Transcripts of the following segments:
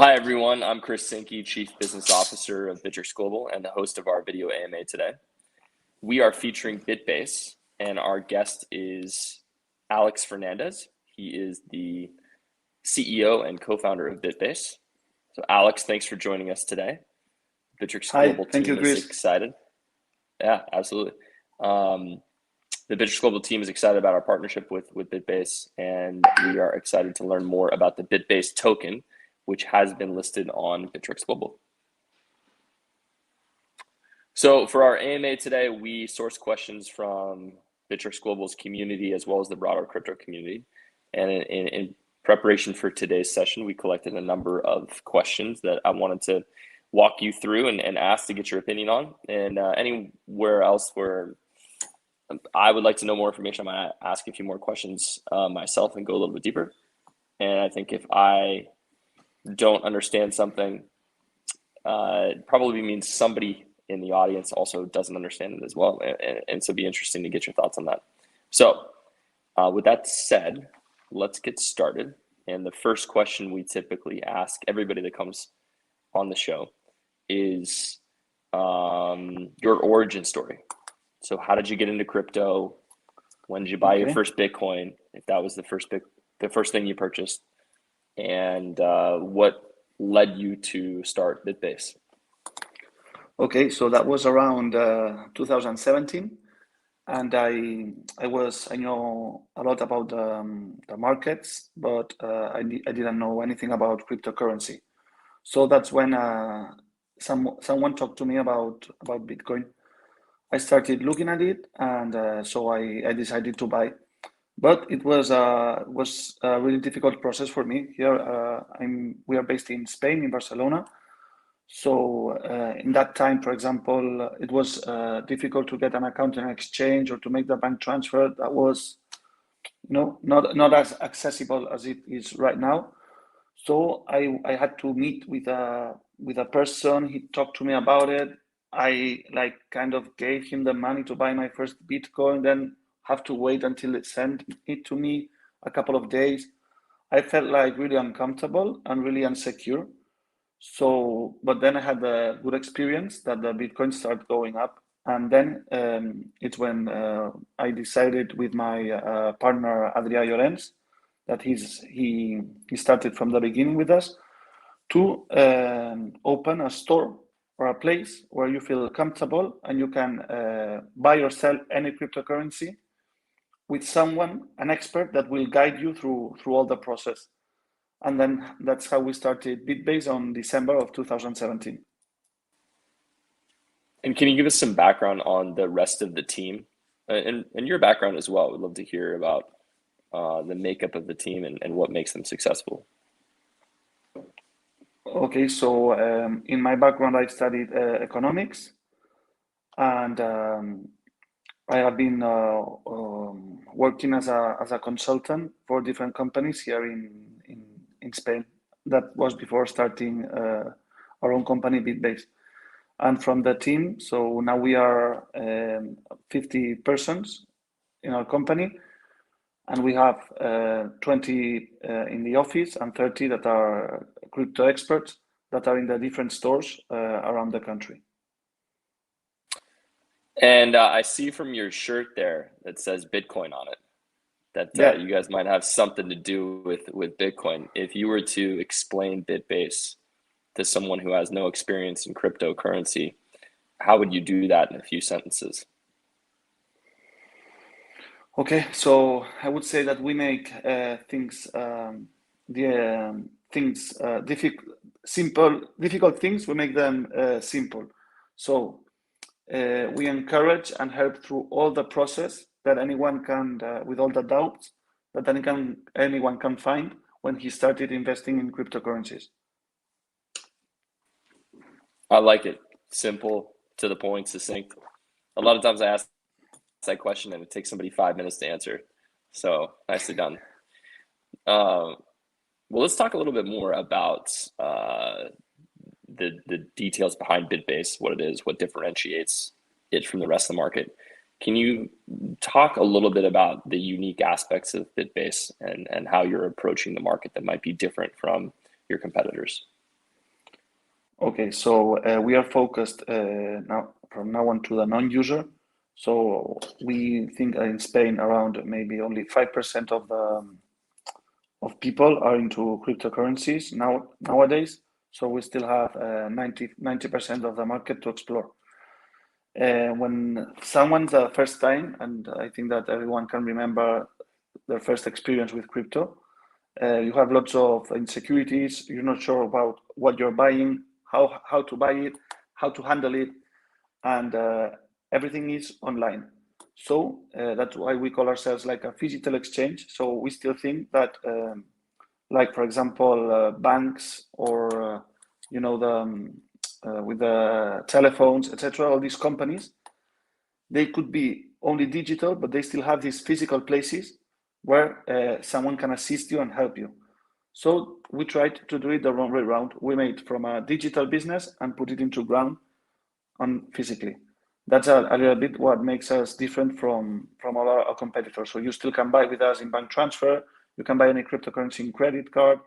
Hi, everyone. I'm Chris Sinke, Chief Business Officer of BitTrix Global and the host of our video AMA today. We are featuring BitBase, and our guest is Alex Fernandez. He is the CEO and co-founder of BitBase. So Alex, thanks for joining us today. BitTrix Global Thank you, team is Chris. excited. Yeah, absolutely. The BitTrix Global team is excited about our partnership with BitBase, and we are excited to learn more about the BitBase token, which has been listed on BitTrix Global. So for our AMA today, we source questions from BitTrix Global's community as well as the broader crypto community. And in preparation for today's session, we collected a number of questions that I wanted to walk you through and ask to get your opinion on. And anywhere else where I would like to know more information, I might ask a few more questions myself and go a little bit deeper. And I think if I don't understand something, it probably means somebody in the audience also doesn't understand it as well. And so it'd be interesting to get your thoughts on that. So with that said, let's get started. And the first question we typically ask everybody that comes on the show is your origin story. So how did you get into crypto? When did you buy your first Bitcoin? If that was the first thing you purchased, and what led you to start BitBase? Okay, so that was around 2017, and I know a lot about the markets, but I didn't know anything about cryptocurrency. So that's when someone talked to me about Bitcoin. I started looking at it, and so I decided to buy. But it was a really difficult process for me. Here, we are based in Spain, in Barcelona. So in that time, for example, it was difficult to get an account in an exchange or to make the bank transfer. That was, not as accessible as it is right now. So I had to meet with a person. He talked to me about it. I kind of gave him the money to buy my first Bitcoin, then have to wait until it sent it to me a couple of days. I felt like really uncomfortable and really insecure. So, but then I had a good experience that the Bitcoin started going up. And then it's when I decided with my partner, Adrià Llorens, that he started from the beginning with us to open a store or a place where you feel comfortable and you can buy or sell any cryptocurrency with someone, an expert that will guide you through all the process. And then that's how we started BitBase on December of 2017. And can you give us some background on the rest of the team and your background as well? We'd love to hear about the makeup of the team and what makes them successful. Okay, so in my background, I studied economics, and I have been working as a consultant for different companies here in Spain. That was before starting our own company, BitBase. And from the team, so now we are 50 persons in our company, and we have 20 in the office and 30 that are crypto experts that are in the different stores around the country. And I see from your shirt there that says Bitcoin on it that you guys might have something to do with Bitcoin. If you were to explain BitBase to someone who has no experience in cryptocurrency, how would you do that in a few sentences? Okay, so I would say that we make difficult things, we make them simple. So we encourage and help through all the process that anyone can, with all the doubts that anyone can find when he started investing in cryptocurrencies. I like it. Simple, to the point, succinct. A lot of times I ask that question and it takes somebody 5 minutes to answer. So nicely done. Well, let's talk a little bit more about the details behind BitBase, what it is, what differentiates it from the rest of the market. Can you talk a little bit about the unique aspects of BitBase and how you're approaching the market that might be different from your competitors? Okay, so we are focused now from now on to the non-user. So we think in Spain around maybe only 5% of people are into cryptocurrencies nowadays. So we still have 90% of the market to explore. When someone's the first time, and I think that everyone can remember their first experience with crypto, you have lots of insecurities. You're not sure about what you're buying, how to buy it, how to handle it, and everything is online. So that's why we call ourselves like a physical exchange. So we still think that, like for example, banks or with the telephones, etc., all these companies, they could be only digital, but they still have these physical places where someone can assist you and help you. So we tried to do it the wrong way around. We made from a digital business and put it into ground on physically. That's a little bit what makes us different from all our competitors. So you still can buy with us in bank transfer. You can buy any cryptocurrency in credit card,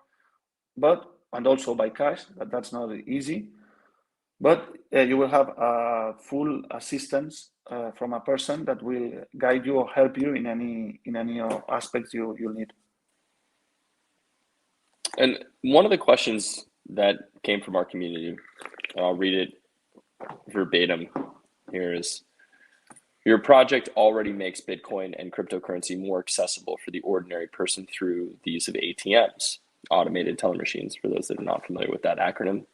and also by cash. But that's not easy. But you will have full assistance from a person that will guide you or help you in any aspects you'll need. And one of the questions that came from our community, I'll read it verbatim here, is: your project already makes Bitcoin and cryptocurrency more accessible for the ordinary person through the use of ATMs, automated teller machines, for those that are not familiar with that acronym.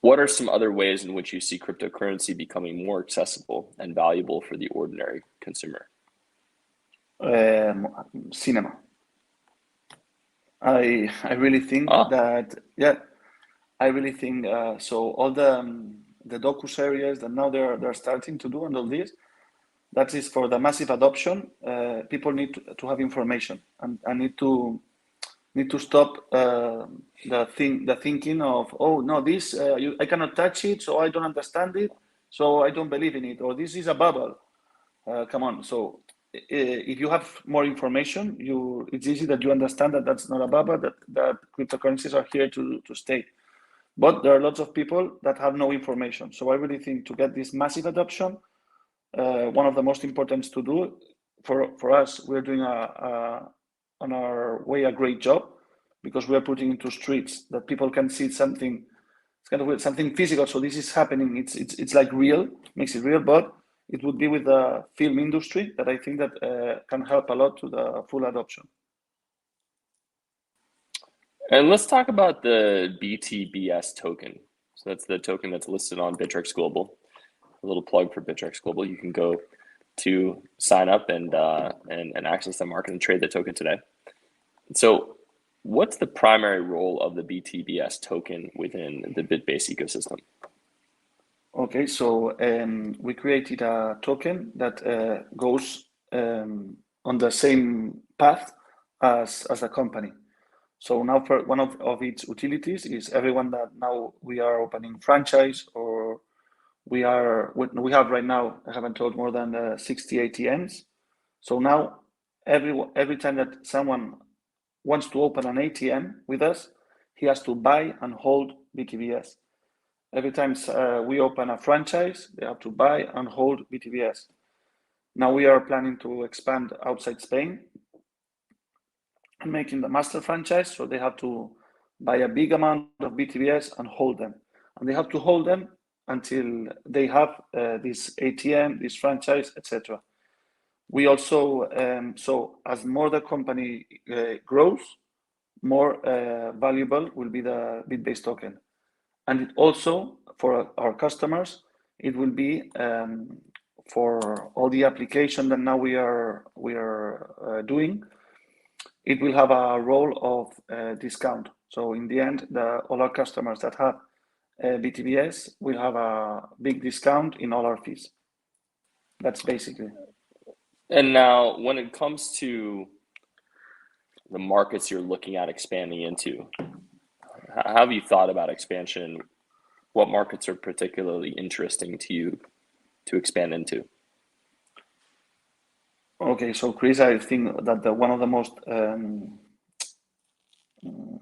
What are some other ways in which you see cryptocurrency becoming more accessible and valuable for the ordinary consumer? Cinema. I really think that, yeah, I really think so. All the docu-series that now they're starting to do and all this, that is for the massive adoption. People need to have information and need to stop the thinking of, oh no, this I cannot touch it, so I don't understand it, so I don't believe in it, or this is a bubble. Come on. So if you have more information, it's easy that you understand that that's not a bubble, that cryptocurrencies are here to stay. But there are lots of people that have no information. So I really think to get this massive adoption, one of the most important to do for us, we're doing on our way a great job, because we are putting into streets that people can see something. It's kind of something physical. So this is happening. It's like real, makes it real, but it would be with the film industry that I think that can help a lot to the full adoption. And let's talk about the BTBS token. So that's the token that's listed on Bittrex Global. A little plug for Bittrex Global. You can go to sign up and access the market and trade the token today. So what's the primary role of the BTBS token within the BitBase ecosystem? Okay, so we created a token that goes on the same path as a company. So now for one of its utilities is everyone that now we are opening franchise, or we have right now, I haven't told, more than 60 ATMs. So now every time that someone wants to open an ATM with us, he has to buy and hold BTBS. Every time we open a franchise, they have to buy and hold BTBS. Now we are planning to expand outside Spain and making the master franchise, so they have to buy a big amount of BTBS and hold them. And they have to hold them until they have this ATM, this franchise, etc. We also, so as more the company grows, more valuable will be the BitBase token. And it also, for our customers, it will be for all the application that now we are doing, it will have a role of discount. So in the end, all our customers that have BTBS will have a big discount in all our fees. That's basically. And now when it comes to the markets you're looking at expanding into, how have you thought about expansion? What markets are particularly interesting to you to expand into? Okay, so Chris, I think that one of the most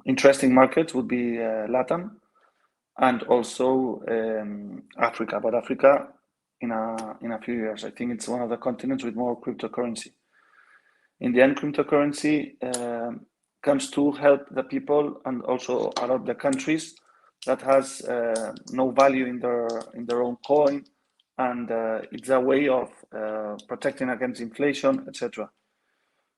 interesting markets would be LATAM. and also Africa. But Africa in a few years, I think it's one of the continents with more cryptocurrency. In the end, cryptocurrency comes to help the people and also a lot of the countries that has no value in their own coin, and it's a way of protecting against inflation, etc.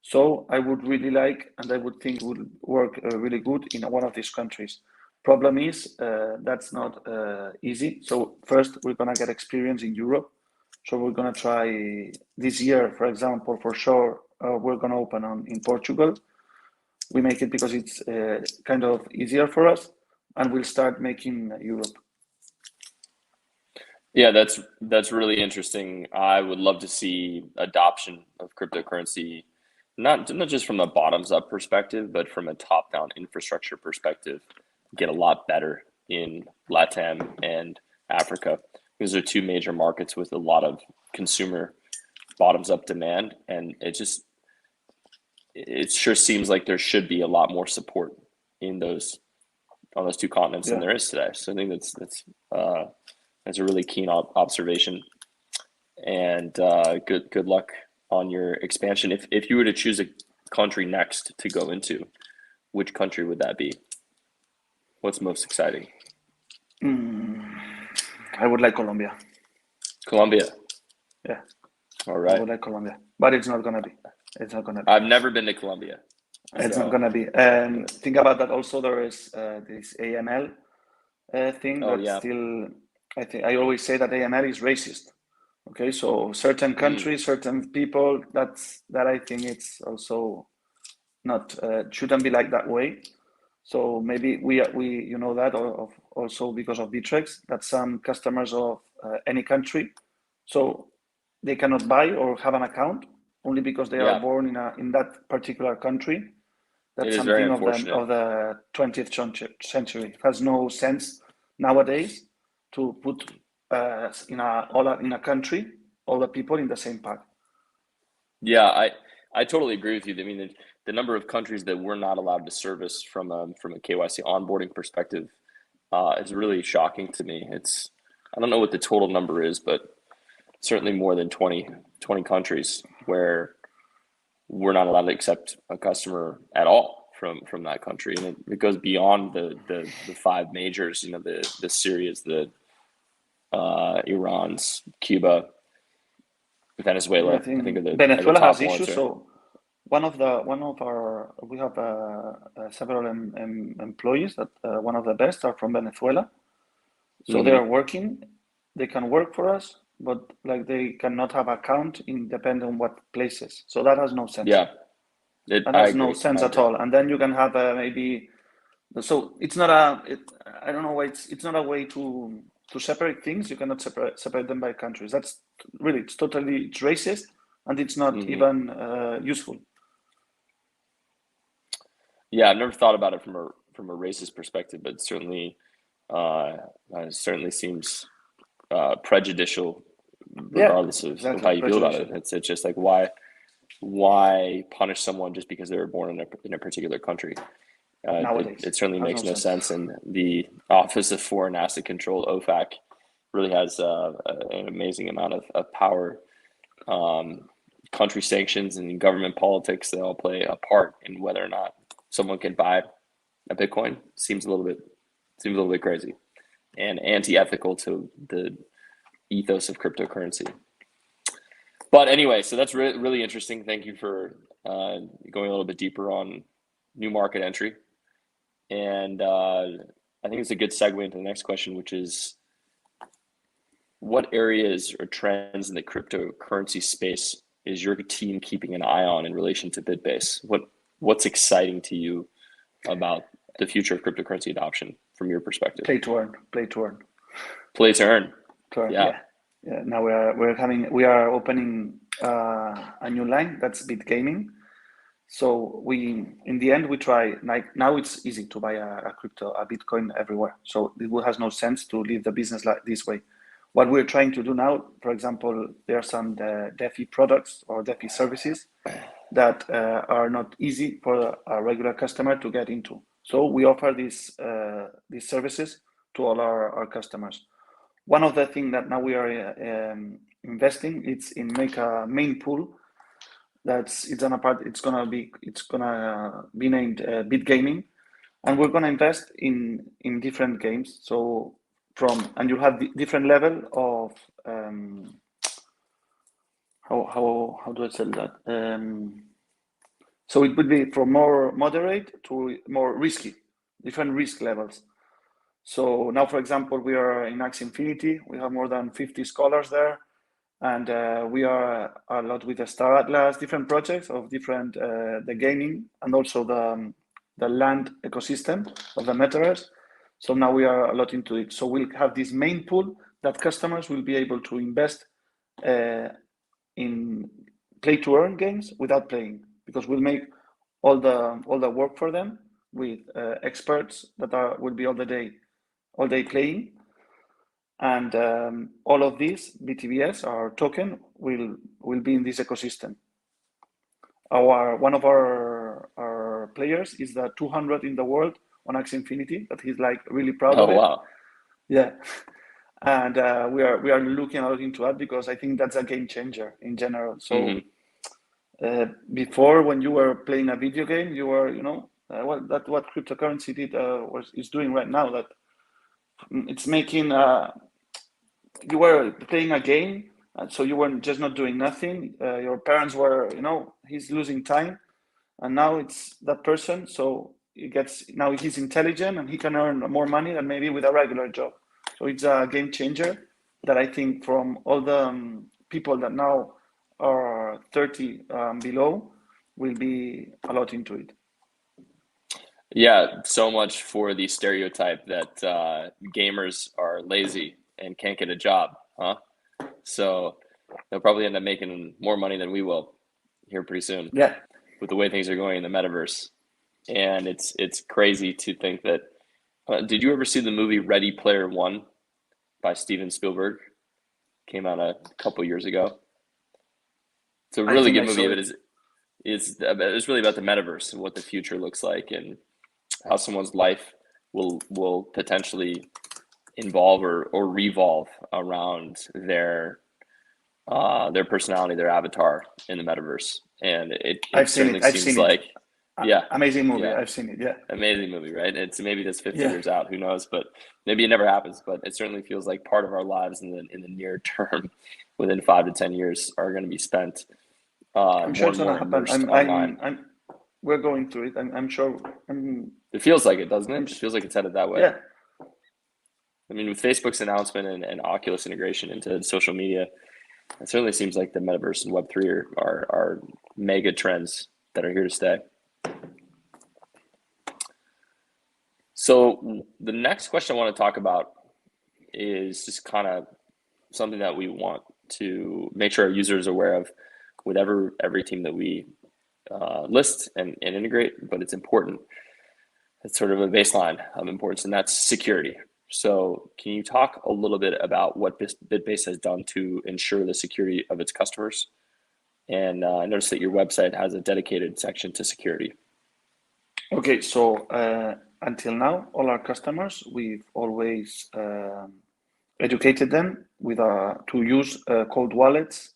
So I would really like, and I would think would work really good in one of these countries. Problem is that's not easy. So first we're gonna get experience in Europe. So we're gonna try this year, for example, for sure. We're gonna open in Portugal. We make it because it's kind of easier for us, and we'll start making Europe. Yeah, that's really interesting. I would love to see adoption of cryptocurrency, not just from a bottoms up perspective, but from a top down infrastructure perspective, get a lot better in LATAM and Africa. Those are two major markets with a lot of consumer bottoms up demand, and it sure seems like there should be a lot more support in on those two continents than there is today. So I think that's a really keen observation, and good luck on your expansion. If you were to choose a country next to go into, which country would that be? What's most exciting? I would like Colombia. Colombia. Yeah. All right. I would like Colombia, but it's not gonna be. It's not gonna be. I've never been to Colombia. It's not gonna be. And think about that. Also, there is this AML thing still. I think I always say that AML is racist. Okay, so certain countries, certain people. That I think it's also not shouldn't be like that way. So maybe we you know that also because of BitTrex, that some customers of any country, so they cannot buy or have an account only because they are born in that particular country. That's something of the 20th century. It has no sense nowadays to put in a country all the people in the same pack. Yeah, I totally agree with you. I mean, the number of countries that we're not allowed to service from a KYC onboarding perspective is really shocking to me. I don't know what the total number is, but certainly more than 20 countries where we're not allowed to accept a customer at all from that country, and it goes beyond the five majors. You know, the Syrias, the Irans, Cuba, Venezuela. I think Venezuela has issues. Right? So we have several employees that one of the best are from Venezuela. So they are working. They can work for us, but like they cannot have account independent on what places. So that has no sense. Yeah, that has no sense at all. And then you can have maybe. So it's not I don't know why it's not a way to separate things. You cannot separate them by countries. That's really it's racist, and it's not even useful. Yeah, I've never thought about it from a racist perspective, but certainly seems prejudicial, regardless of how you feel about it. It's just like why punish someone just because they were born in a particular country? It certainly makes no sense. And the Office of Foreign Asset Control, OFAC, really has an amazing amount of power. Country sanctions and government politics, they all play a part in whether or not someone can buy a Bitcoin. Seems a little bit crazy and anti-ethical to the ethos of cryptocurrency. But anyway, so that's really interesting. Thank you for going a little bit deeper on new market entry. And I think it's a good segue into the next question, which is what areas or trends in the cryptocurrency space is your team keeping an eye on in relation to BitBase? What's exciting to you about the future of cryptocurrency adoption from your perspective? Play to earn. Play to earn. Yeah. Now we are opening a new line that's Bit Gaming. So in the end we try, like now it's easy to buy a Bitcoin everywhere. So it has no sense to leave the business like this way. What we're trying to do now, for example, there are some DeFi products or DeFi services that are not easy for a regular customer to get into. So we offer these services to all our customers. One of the things that now we are investing, it's in make a main pool it's gonna be named Bit Gaming, and we're gonna invest in different games. So and you have different level of how do I say that? So it would be from more moderate to more risky, different risk levels. So now, for example, we are in Axie Infinity. We have more than 50 scholars there, and we are a lot with the Star Atlas, different projects of different the gaming and also the land ecosystem of the metaverse. So now we are a lot into it. So we'll have this main pool that customers will be able to invest in play to earn games without playing, because we'll make all the work for them with experts that will be all day playing, and all of these BTTS, our token, will be in this ecosystem. One of our players is the 200 in the world on Axie Infinity, that he's like really proud of it. Wow. Yeah. And we are looking a lot into that, because I think that's a game changer in general. So before, when you were playing a video game, you were, that's what cryptocurrency is doing right now. That it's making you were playing a game, and so you were just not doing nothing. Your parents were, he's losing time, and now it's that person. So now he's intelligent and he can earn more money than maybe with a regular job. So it's a game changer that I think from all the people that now are 30 below will be a lot into it. Yeah, so much for the stereotype that gamers are lazy and can't get a job, huh? So they'll probably end up making more money than we will here pretty soon. Yeah. With the way things are going in the metaverse. And it's crazy to think that. Did you ever see the movie Ready Player One by Steven Spielberg? Came out a couple years ago. It's a really good movie, but it's really about the metaverse and what the future looks like, and how someone's life will potentially involve or revolve around their personality, their avatar in the metaverse. And it certainly seems like amazing movie. Yeah. I've seen it. Yeah, amazing movie, right? It's maybe that's 50 years out, who knows, but maybe it never happens. But it certainly feels like part of our lives in the near term, within 5 to 10 years, are going to be spent I'm sure it's more gonna and more happen. online. We're going through it. I'm sure. It feels like it, doesn't it? It feels like it's headed that way. Yeah. I mean, with Facebook's announcement and Oculus integration into social media, it certainly seems like the metaverse and Web3 are mega trends that are here to stay. So the next question I want to talk about is just kind of something that we want to make sure our users are aware of with every team that we list and integrate, but it's important. It's sort of a baseline of importance, and that's security. So can you talk a little bit about what BitBase has done to ensure the security of its customers? And I noticed that your website has a dedicated section to security. Okay, so until now, all our customers, we've always educated them to use cold wallets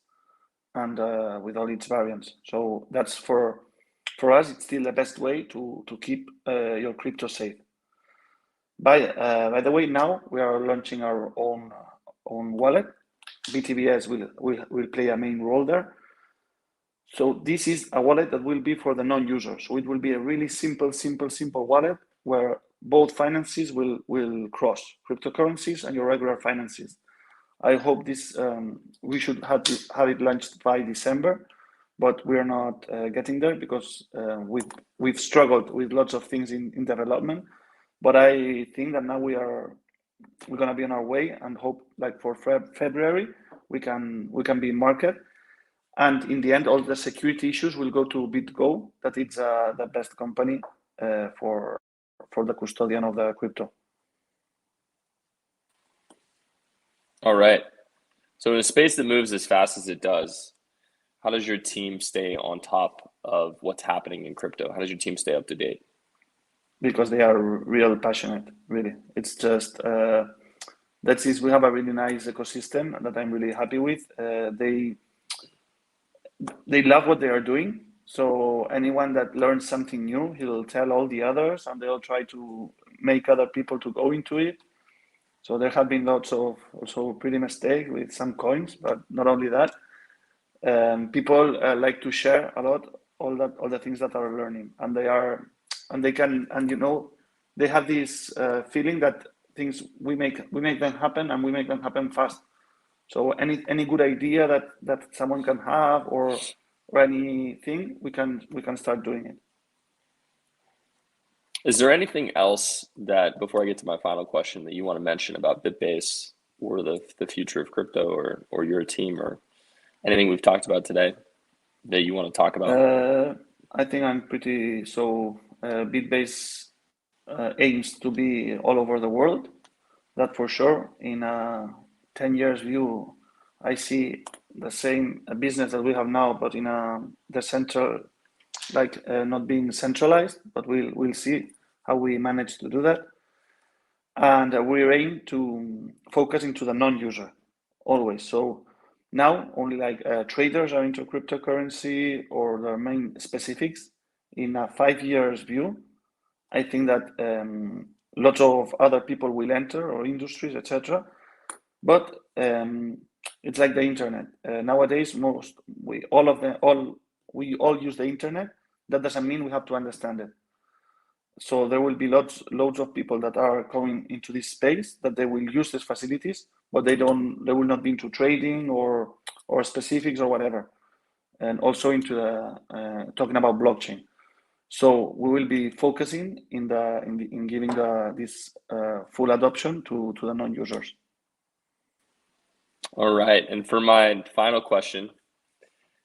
and with all its variants. So that's for us, it's still the best way to keep your crypto safe. By the way, now we are launching our own wallet. BTTS will play a main role there. So this is a wallet that will be for the non-users. So it will be a really simple wallet where both finances will cross, cryptocurrencies and your regular finances. I hope this we should have it launched by December, but we are not getting there because we've struggled with lots of things in development. But I think that now we're gonna be on our way, and hope like for February we can be in market. And in the end, all the security issues will go to BitGo. That it's the best company for the custodian of the crypto. All right. So in a space that moves as fast as it does, how does your team stay on top of what's happening in crypto? How does your team stay up to date? because they are real passionate. Really, it's just we have a really nice ecosystem that I'm really happy with. They love what they are doing. So anyone that learns something new, he'll tell all the others, and they'll try to make other people to go into it. So there have been lots of also pretty mistakes with some coins, but not only that. People like to share a lot all the things that are learning, and they can, and they have this feeling that things we make them happen, and we make them happen fast. So any good idea that someone can have, or anything, we can start doing it. Is there anything else that, before I get to my final question, that you want to mention about BitBase or the future of crypto, or your team, or anything we've talked about today that you want to talk about? I think I'm pretty so. BitBase aims to be all over the world. That for sure. In a 10 years view, I see the same business that we have now, but in the center, like not being centralized. But we'll see how we manage to do that. And we aim to focus into the non-user always. So now only like traders are into cryptocurrency or their main specifics. In a 5 years view, I think that lots of other people will enter, or industries, etc. But it's like the internet. Nowadays, we all use the internet. That doesn't mean we have to understand it. So there will be loads of people that are going into this space, that they will use these facilities, but they will not be into trading or specifics or whatever, and also into the talking about blockchain. So we will be focusing in giving this full adoption to the non-users. All right. And for my final question,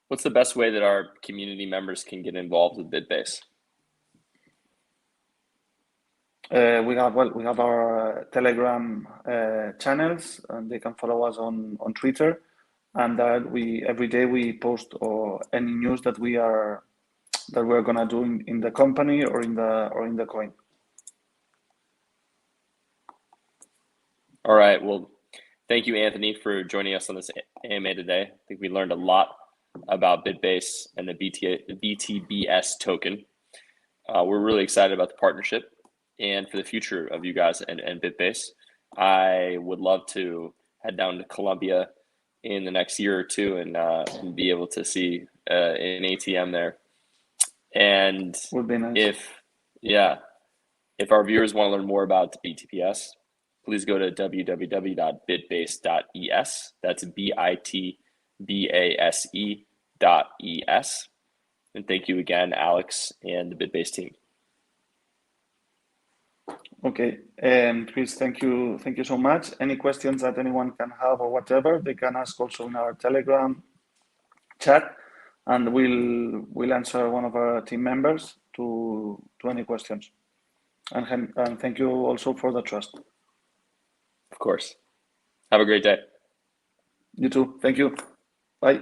what's the best way that our community members can get involved with BitBase? We have our Telegram channels, and they can follow us on Twitter, and that every day we post any news that we're gonna do in the company or in the coin. All right. Well, thank you, Anthony, for joining us on this AMA today. I think we learned a lot about BitBase and the BTBS token. We're really excited about the partnership and for the future of you guys and BitBase. I would love to head down to Colombia in the next year or two and be able to see an ATM there. And would be nice. If our viewers want to learn more about the BTPS, please go to www.bitbase.es. That's BITBASE.es. And thank you again, Alex and the BitBase team. Okay, Chris, thank you so much. Any questions that anyone can have or whatever, they can ask also in our Telegram chat, and we'll answer one of our team members to any questions. And thank you also for the trust. Of course. Have a great day. You too. Thank you. Bye.